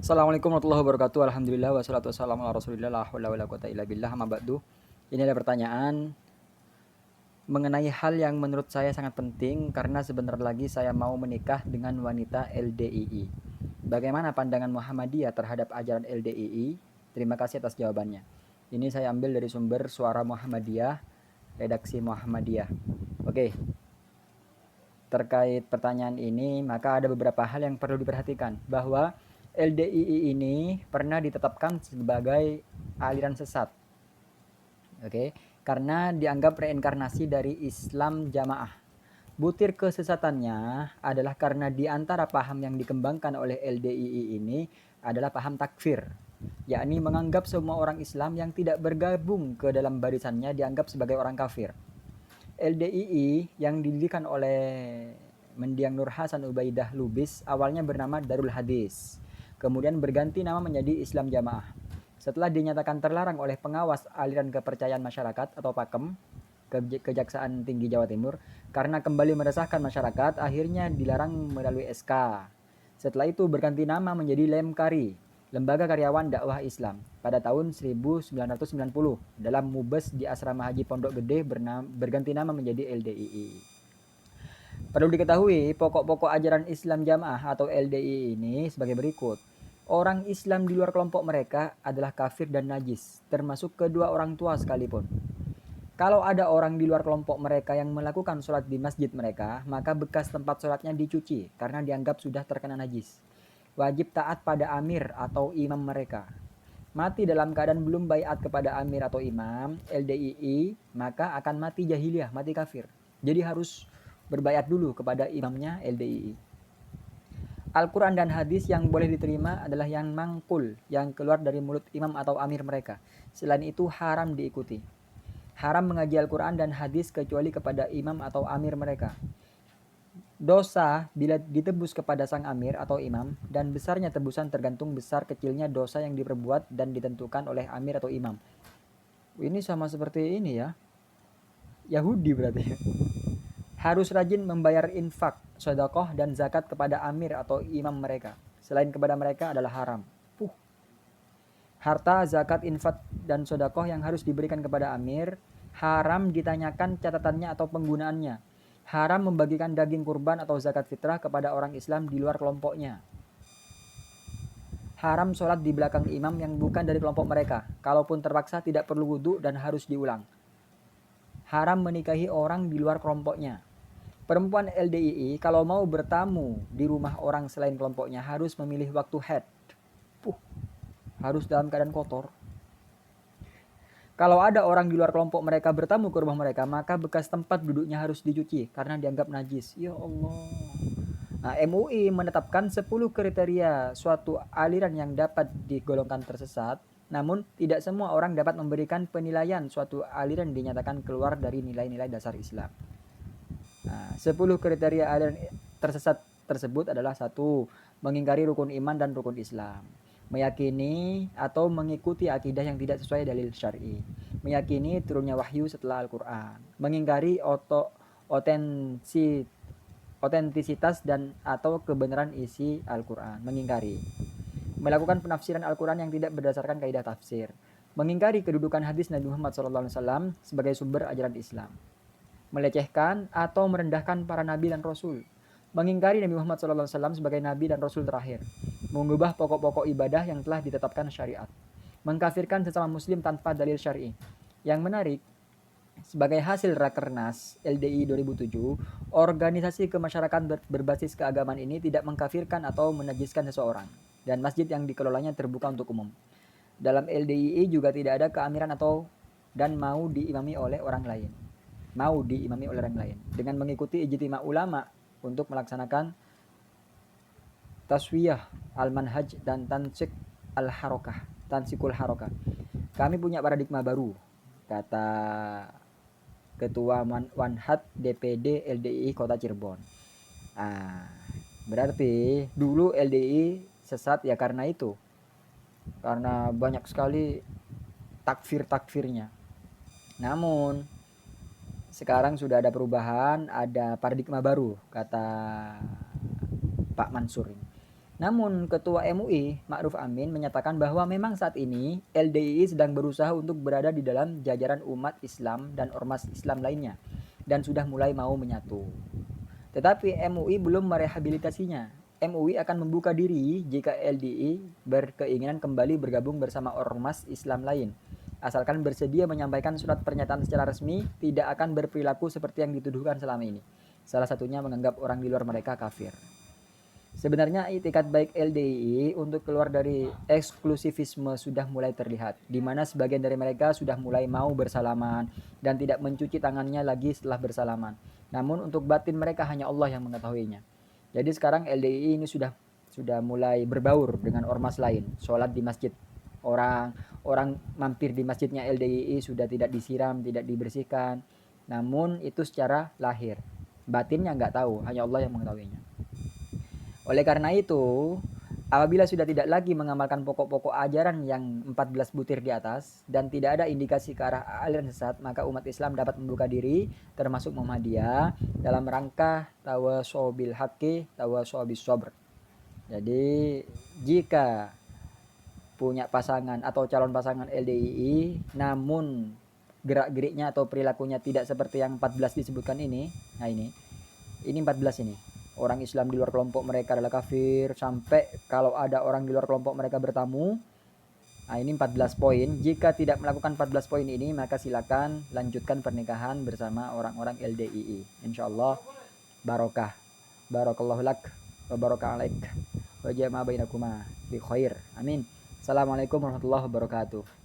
Assalamualaikum warahmatullahi wabarakatuh. Alhamdulillah wassalatu wassalamu ala Rasulillah la haula wala quwata illa billah. Amma ba'du. Ini ada pertanyaan mengenai hal yang menurut saya sangat penting karena sebentar lagi saya mau menikah dengan wanita LDII. Bagaimana pandangan Muhammadiyah terhadap ajaran LDII? Terima kasih atas jawabannya. Ini saya ambil dari sumber Suara Muhammadiyah, redaksi Muhammadiyah. Oke. Terkait pertanyaan ini, maka ada beberapa hal yang perlu diperhatikan bahwa LDII ini pernah ditetapkan sebagai aliran sesat. Oke, karena dianggap reinkarnasi dari Islam Jamaah. Butir kesesatannya adalah karena di antara paham yang dikembangkan oleh LDII ini adalah paham takfir, yakni menganggap semua orang Islam yang tidak bergabung ke dalam barisannya dianggap sebagai orang kafir. LDII yang didirikan oleh Mendiang Nur Hasan Ubaidah Lubis awalnya bernama Darul Hadis, kemudian berganti nama menjadi Islam Jamaah. Setelah dinyatakan terlarang oleh pengawas aliran kepercayaan masyarakat atau PAKEM, Kejaksaan Tinggi Jawa Timur, karena kembali meresahkan masyarakat, akhirnya dilarang melalui SK. Setelah itu berganti nama menjadi Lemkari, Lembaga Karyawan Dakwah Islam, pada tahun 1990 dalam Mubes di Asrama Haji Pondok Gede berganti nama menjadi LDII. Perlu diketahui pokok-pokok ajaran Islam Jamaah atau LDII ini sebagai berikut. Orang Islam di luar kelompok mereka adalah kafir dan najis, termasuk kedua orang tua sekalipun. Kalau ada orang di luar kelompok mereka yang melakukan sholat di masjid mereka, maka bekas tempat sholatnya dicuci karena dianggap sudah terkena najis. Wajib taat pada amir atau imam mereka. Mati dalam keadaan belum baiat kepada amir atau imam, LDII, maka akan mati jahiliyah, mati kafir. Jadi harus berbaiat dulu kepada imamnya LDII. Al-Quran dan hadis yang boleh diterima adalah yang mangkul, yang keluar dari mulut imam atau amir mereka. Selain itu haram diikuti. Haram mengaji Al-Quran dan hadis kecuali kepada imam atau amir mereka. Dosa bila ditebus kepada sang amir atau imam, dan besarnya tebusan tergantung besar kecilnya dosa yang diperbuat dan ditentukan oleh amir atau imam. Ini sama seperti ini ya, Yahudi berarti. Harus rajin membayar infak, sedekah dan zakat kepada amir atau imam mereka. Selain kepada mereka adalah haram. Harta, zakat, infak dan sedekah yang harus diberikan kepada amir haram ditanyakan catatannya atau penggunaannya. Haram membagikan daging kurban atau zakat fitrah kepada orang Islam di luar kelompoknya. Haram sholat di belakang imam yang bukan dari kelompok mereka. Kalaupun terpaksa tidak perlu wudhu dan harus diulang. Haram menikahi orang di luar kelompoknya. Perempuan LDII kalau mau bertamu di rumah orang selain kelompoknya harus memilih waktu haid. Harus dalam keadaan kotor. Kalau ada orang di luar kelompok mereka bertamu ke rumah mereka, maka bekas tempat duduknya harus dicuci karena dianggap najis. Ya Allah. Nah, MUI menetapkan 10 kriteria suatu aliran yang dapat digolongkan tersesat, namun tidak semua orang dapat memberikan penilaian suatu aliran dinyatakan keluar dari nilai-nilai dasar Islam. Nah, 10 kriteria aliran tersesat tersebut adalah: 1. Mengingkari rukun iman dan rukun Islam. Meyakini atau mengikuti akidah yang tidak sesuai dalil syar'i. Meyakini turunnya wahyu setelah Al-Quran. Mengingkari otentisitas dan atau kebenaran isi Al-Quran. Mengingkari. Melakukan penafsiran Al-Quran yang tidak berdasarkan kaidah tafsir. Mengingkari kedudukan hadis Nabi Muhammad SAW sebagai sumber ajaran Islam. Melecehkan atau merendahkan para nabi dan rasul, mengingkari Nabi Muhammad SAW sebagai nabi dan rasul terakhir, mengubah pokok-pokok ibadah yang telah ditetapkan syariat, mengkafirkan sesama muslim tanpa dalil syar'i. Yang menarik, sebagai hasil Rakernas LDI 2007, organisasi kemasyarakatan berbasis keagamaan ini tidak mengkafirkan atau menajiskan seseorang, dan masjid yang dikelolanya terbuka untuk umum. Dalam LDII juga tidak ada keamiran atau dan mau diimami oleh orang lain. Dengan mengikuti ijtima ulama untuk melaksanakan taswiyah al-manhaj dan tansikul harokah. Kami punya paradigma baru, kata Ketua Wanhat DPD LDII Kota Cirebon. Berarti dulu LDII sesat ya karena itu, karena banyak sekali takfirnya. Namun sekarang sudah ada perubahan, ada paradigma baru, kata Pak Mansur. Namun Ketua MUI Ma'ruf Amin menyatakan bahwa memang saat ini LDII sedang berusaha untuk berada di dalam jajaran umat Islam dan ormas Islam lainnya dan sudah mulai mau menyatu. Tetapi MUI belum merehabilitasinya. MUI akan membuka diri jika LDI berkeinginan kembali bergabung bersama ormas Islam lain. Asalkan bersedia menyampaikan surat pernyataan secara resmi, tidak akan berperilaku seperti yang dituduhkan selama ini. Salah satunya menganggap orang di luar mereka kafir. Sebenarnya itikat baik LDII untuk keluar dari eksklusivisme sudah mulai terlihat, di mana sebagian dari mereka sudah mulai mau bersalaman dan tidak mencuci tangannya lagi setelah bersalaman. Namun untuk batin mereka hanya Allah yang mengetahuinya. Jadi sekarang LDII ini sudah mulai berbaur dengan ormas lain, sholat di masjid. Orang mampir di masjidnya LDII sudah tidak disiram, tidak dibersihkan. Namun itu secara lahir. Batinnya nggak tahu, hanya Allah yang mengetahuinya. Oleh karena itu, apabila sudah tidak lagi mengamalkan pokok-pokok ajaran yang 14 butir di atas dan tidak ada indikasi ke arah aliran sesat, maka umat Islam dapat membuka diri termasuk Muhammadiyah dalam rangka tawasobil haqqi tawasobis sabr. Jadi jika punya pasangan atau calon pasangan LDII namun gerak-geriknya atau perilakunya tidak seperti yang 14 disebutkan ini, nah ini 14 ini. Orang Islam di luar kelompok mereka adalah kafir, sampai kalau ada orang di luar kelompok mereka bertamu. Nah, ini 14 poin. Jika tidak melakukan 14 poin ini, maka silakan lanjutkan pernikahan bersama orang-orang LDII. Insyaallah barokah. Barakallahu lak wa baraka alaik wa jama'a bainakuma bi khair. Amin. Assalamualaikum warahmatullahi wabarakatuh.